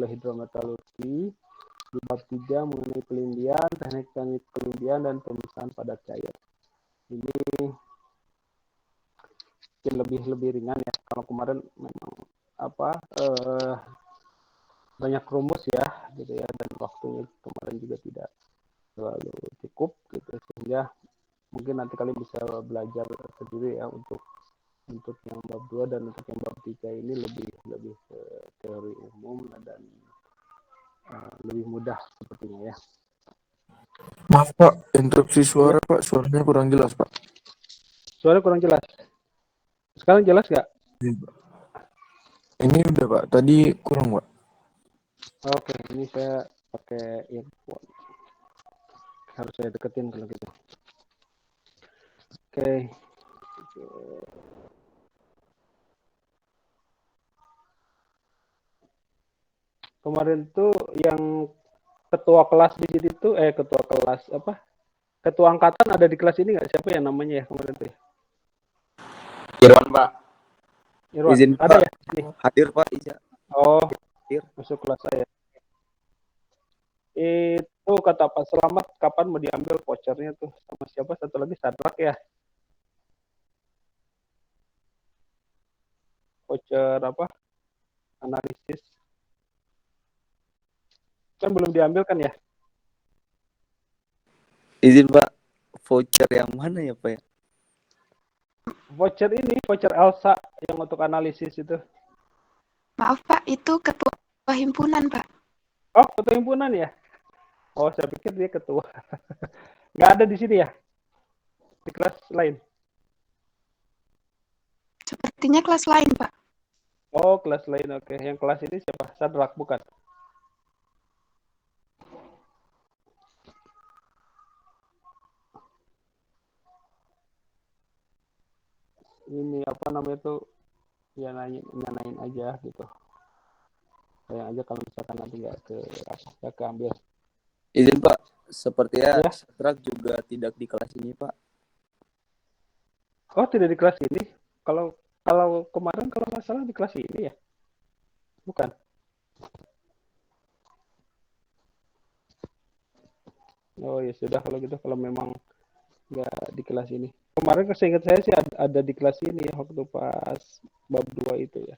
oleh hidrometalurgi. Di bab 3 mengenai pelindian, teknik-teknik pelindian dan pemisahan padat cair. Ini lebih ringan ya. Kalau kemarin memang banyak rumus ya, gitu ya, dan waktunya kemarin juga tidak terlalu cukup, gitu, sehingga mungkin nanti kalian bisa belajar sendiri ya untuk yang bab 2 dan untuk yang bab 3 ini lebih ke teori umum dan lebih mudah sepertinya ya. Maaf Pak, interupsi suara Pak, suaranya kurang jelas Pak. Suara kurang jelas. Sekarang jelas nggak? Ini udah Pak, tadi kurang Pak. Oke, ini saya pakai earphone. Harus saya deketin kalau gitu. Oke. Kemarin tuh yang ketua kelas di sini tuh ketua kelas apa? Ketua angkatan ada di kelas ini nggak? Siapa ya namanya ya kemarin tuh? Irwan Pak. Irwan. Izin Ada Pak. ya? Ini. Hadir Pak Iza. Oh, Hadir. masuk kelas saya. Itu kata Pak Selamat kapan mau diambil vouchernya tuh sama siapa? Satu lagi Sadrak ya. Voucher apa? Analisis. Kan belum diambil kan ya? Izin Pak. Voucher yang mana ya Pak ya? Voucher ini, voucher Elsa yang untuk analisis itu. Maaf Pak, itu ketua himpunan Pak. Oh, ketua himpunan ya? Oh, saya pikir dia ketua. Nggak ada di sini ya? Di kelas lain? Sepertinya kelas lain Pak. Oh, kelas lain. Oke. Yang kelas ini siapa? Sadrak, bukan? Ini apa namanya tuh? Ya nanyain aja gitu. Sayang aja kalau misalkan nanti nggak keambil. Izin Pak. Sepertinya Ya. Sadrak juga tidak di kelas ini Pak. Oh, tidak di kelas ini? Kalau kemarin kalau nggak salah di kelas ini ya? Bukan? Oh ya sudah kalau gitu, kalau memang nggak di kelas ini. Kemarin seingat saya sih ada di kelas ini waktu pas bab 2 itu ya.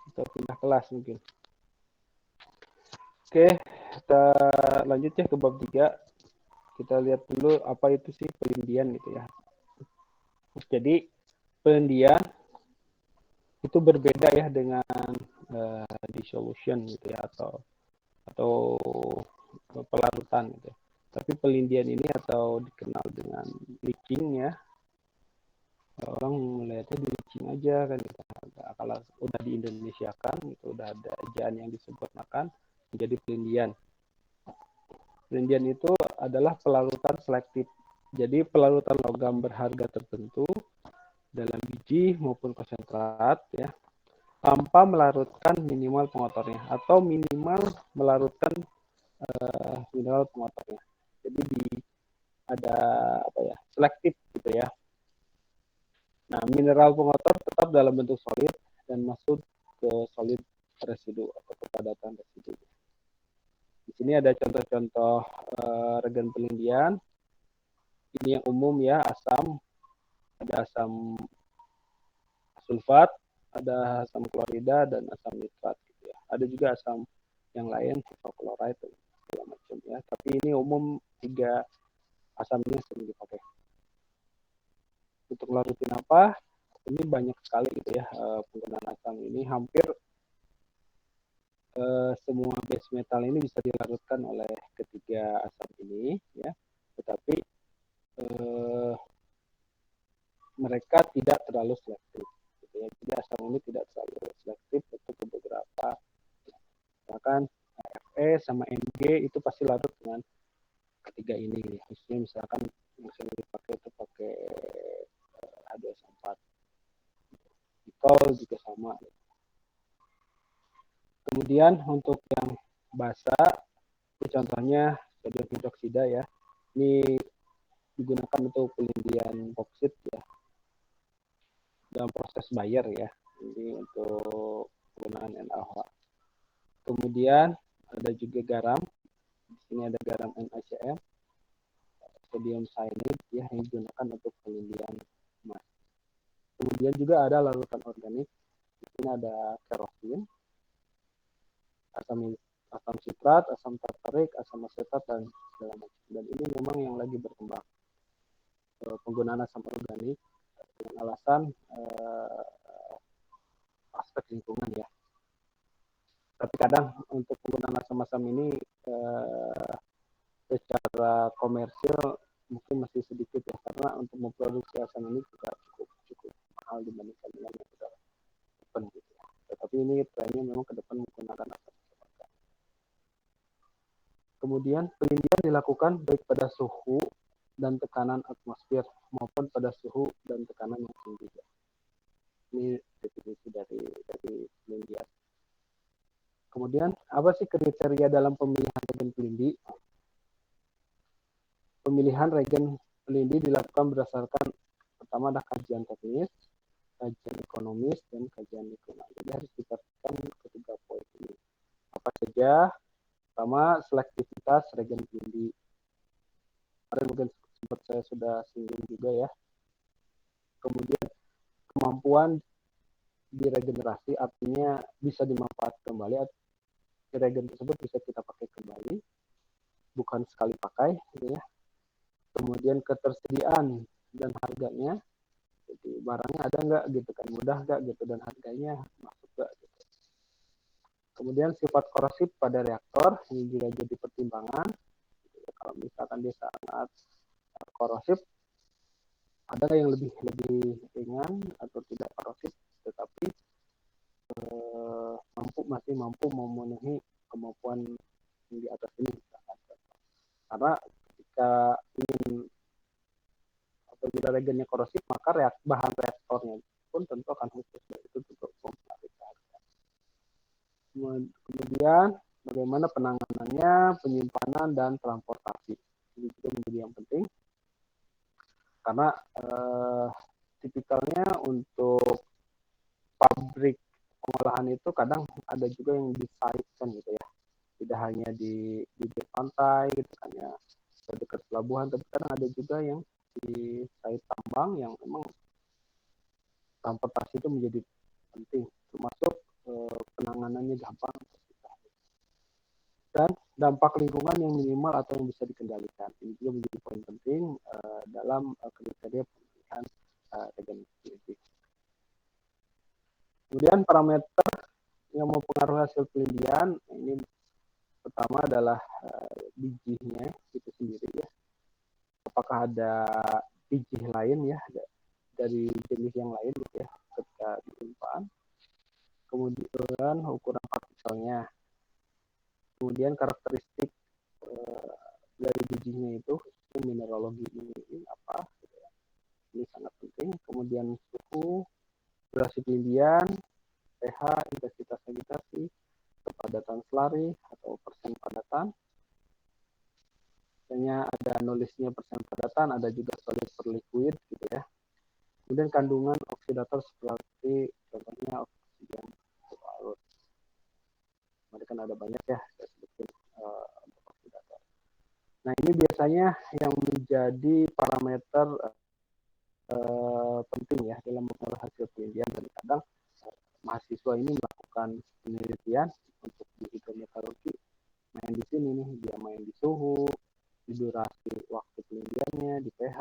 Kita pindah kelas mungkin. Oke, kita lanjut ya ke bab 3. Kita lihat dulu apa itu sih pelindian gitu ya. Jadi pelindian itu berbeda ya dengan dissolution gitu ya atau pelarutan gitu. Tapi pelindian ini atau dikenal dengan leaching ya. Orang melihatnya di leaching aja kan gitu. Kalau udah di Indonesia kan itu udah ada ejaan yang disebut makan menjadi pelindian. Pelindian itu adalah pelarutan selektif. Jadi pelarutan logam berharga tertentu dalam biji maupun konsentrat ya tanpa melarutkan minimal pengotornya atau minimal melarutkan mineral pengotornya. Jadi ada apa ya, selektif gitu ya. Nah, mineral pengotor tetap dalam bentuk solid dan masuk ke solid residu atau kepadatan residu. Di sini ada contoh-contoh regen pelindian. Ini yang umum ya, asam, ada asam sulfat, ada asam klorida dan asam nitrat gitu ya. Ada juga asam yang lain, hipochlorite segala macam ya. Tapi ini umum 3 asam ini sering dipakai. Untuk larutin apa? Ini banyak sekali gitu ya penggunaan asam ini, hampir semua base metal ini bisa dilarutkan oleh ketiga asam ini ya. Tetapi mereka tidak terlalu selektif gitu ya. Jadi asam ini tidak terlalu selektif untuk beberapa, misalkan Fe sama Mg itu pasti larut dengan ketiga ini, khususnya misalkan yang sering dipakai itu pakai H2SO4, nikkel juga sama. Kemudian untuk yang basa, itu contohnya sodium hidroksida ya, ini digunakan untuk pelindian boksit ya dalam proses Bayer ya, ini untuk penggunaan NaOH. Kemudian ada juga garam. Di sini ada garam NaCl, sodium cyanide ya, yang digunakan untuk pelindian emas. Kemudian juga ada larutan organik. Di sini ada kerosin, asam sitrat, asam tartarik, asam asetat, dan segala macam. Dan ini memang yang lagi berkembang penggunaan asam organik dengan alasan aspek lingkungan ya. Tapi kadang untuk penggunaan asam-asam ini secara komersil mungkin masih sedikit ya, karena untuk memproduksi asam ini juga cukup mahal dibandingkan dengan yang sudah open gitu ya. Tetapi ini trennya memang ke depan menggunakan asam. Kemudian pelindian dilakukan baik pada suhu dan tekanan atmosfer maupun pada suhu dan tekanan yang tinggi. Ini definisi dari pelindian. Kemudian apa sih kriteria dalam pemilihan regen pelindi? Pemilihan regen pelindi dilakukan berdasarkan pertama ada kajian teknis, kajian ekonomis, dan kajian lingkungan. Jadi harus diperhatikan ketiga poin ini. Apa saja? Pertama, selektivitas regen pelindi. Kemarin mungkin sempat saya sudah singgung juga ya. Kemudian kemampuan diregenerasi, artinya bisa dimanfaatkan kembali. Regen tersebut bisa kita pakai kembali, bukan sekali pakai gitu ya. Kemudian ketersediaan dan harganya, jadi barangnya ada nggak gitu kan, mudah nggak gitu, dan harganya masuk nggak gitu. Kemudian sifat korosif pada reaktor ini juga jadi pertimbangan. Kalau misalkan dia sangat korosif, ada yang lebih ringan atau tidak korosif, tetapi masih mampu memenuhi kemampuan di atas ini. Karena ketika ingin apabila regennya korosif, maka bahan reaktornya pun tentu akan khusus, dan itu cukup mempengaruhi harga. Kemudian bagaimana penanganannya, penyimpanan, dan transportasi. Ini juga menjadi yang penting karena tipikalnya untuk pabrik pengolahan itu kadang ada juga yang di site kan gitu ya, tidak hanya di bibir pantai gitu kan ya, dekat pelabuhan, tapi kadang ada juga yang di site tambang yang memang transportasi itu menjadi penting, termasuk penanganannya gampang dan dampak lingkungan yang minimal atau yang bisa dikendalikan. Ini juga menjadi poin penting dalam kriteria pemilihan regen pelindi. Kemudian parameter yang mempengaruhi hasil pelindian ini pertama adalah bijinya itu sendiri ya. Apakah ada biji lain ya dari jenis yang lain gitu ya ketika disimpan. Kemudian ukuran partikelnya. Kemudian karakteristik dari bijinya itu, mineralogi ini apa gitu ya. Ini sangat penting. Kemudian suhu, durasi pelindian, pH, intensitas vegetasi, kepadatan selari atau persen padatan. Misalnya ada nulisnya persen padatan, ada juga solid per liquid gitu ya. Kemudian kandungan oksidator seperti contohnya oksigen larut. Mereka kan ada banyak ya, saya sebutin oksidator. Nah ini biasanya yang menjadi parameter penting ya dalam mengolah hasil pelindian, dan kadang mahasiswa ini melakukan penelitian untuk di hidrometeorologi, main di sini nih, dia main di suhu, di durasi waktu pelindiannya, di pH,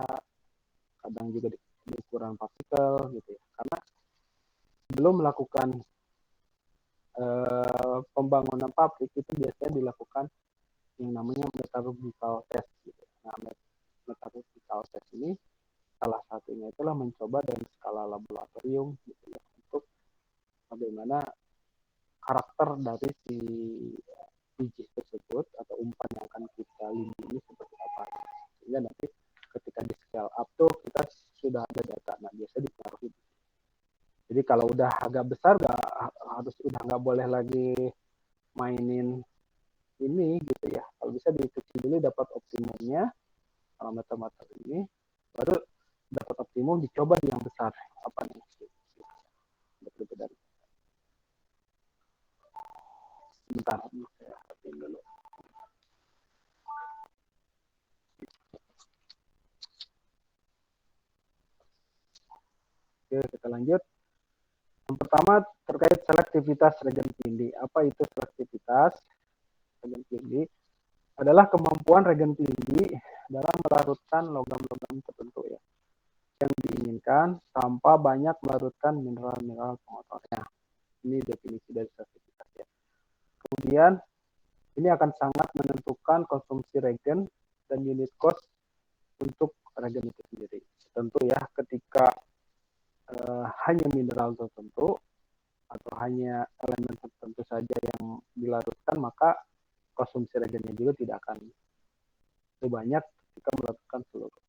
kadang juga di ukuran partikel gitu ya. Karena sebelum melakukan pembangunan pabrik itu biasanya dilakukan yang namanya metallurgical test gitu. Nah, metallurgical test ini salah satunya itulah mencoba dari skala laboratorium gitu ya, untuk bagaimana karakter dari si biji tersebut atau umpan yang akan kita lindungi seperti apa, sehingga nanti ketika di scale up tuh kita sudah ada data. Nah biasa dipengaruhi. Jadi kalau udah agak besar udah nggak boleh lagi mainin ini gitu ya. Kalau bisa dikecil dulu dapat optimumnya parameter ini, baru dapat optimum dicoba di yang besar apa nih. Bentar, saya hatiin dulu. Oke, kita lanjut. Yang pertama terkait selektivitas reagen pelindung. Apa itu selektivitas reagen pelindung? Adalah kemampuan reagen pelindung dalam melarutkan logam-logam tertentu ya yang diinginkan tanpa banyak melarutkan mineral-mineral pengotornya. Ini definisi dari selektivitas ya. Kemudian ini akan sangat menentukan konsumsi reagen dan unit cost untuk reagen itu sendiri. Tentu ya, ketika hanya mineral tertentu atau hanya elemen tertentu saja yang dilarutkan, maka konsumsi reagennya juga tidak akan banyak ketika melarutkan seluruh.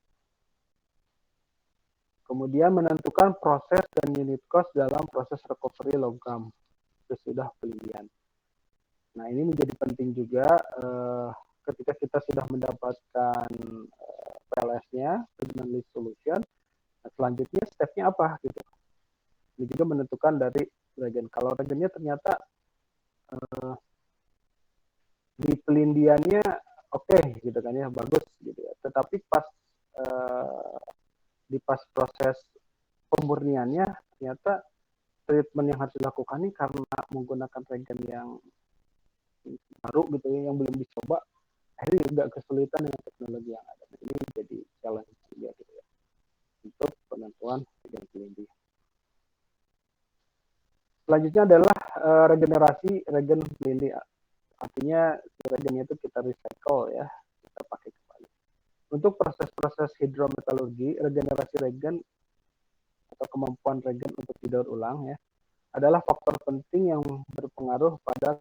Kemudian menentukan proses dan unit cost dalam proses recovery logam sesudah pelindian. Nah, ini menjadi penting juga ketika kita sudah mendapatkan PLS-nya, predominantly solution. Nah, selanjutnya step-nya apa gitu. Ini juga menentukan dari reagen. Kalau reagennya ternyata di pelindiannya oke gitu kan ya, bagus gitu ya. Tetapi pas proses pemurniannya ternyata treatment yang harus dilakukan ini karena menggunakan reagen yang baru gitu ya, yang belum dicoba, akhirnya juga kesulitan dengan teknologi yang ada. Ini jadi challenge juga gitu ya untuk penentuan reagen pelindung. Selanjutnya adalah regenerasi reagen pelindung. Artinya reagennya itu kita recycle ya, kita pakai kembali. Untuk proses-proses hidrometalurgi, regenerasi reagen atau kemampuan reagen untuk didaur ulang ya adalah faktor penting yang berpengaruh pada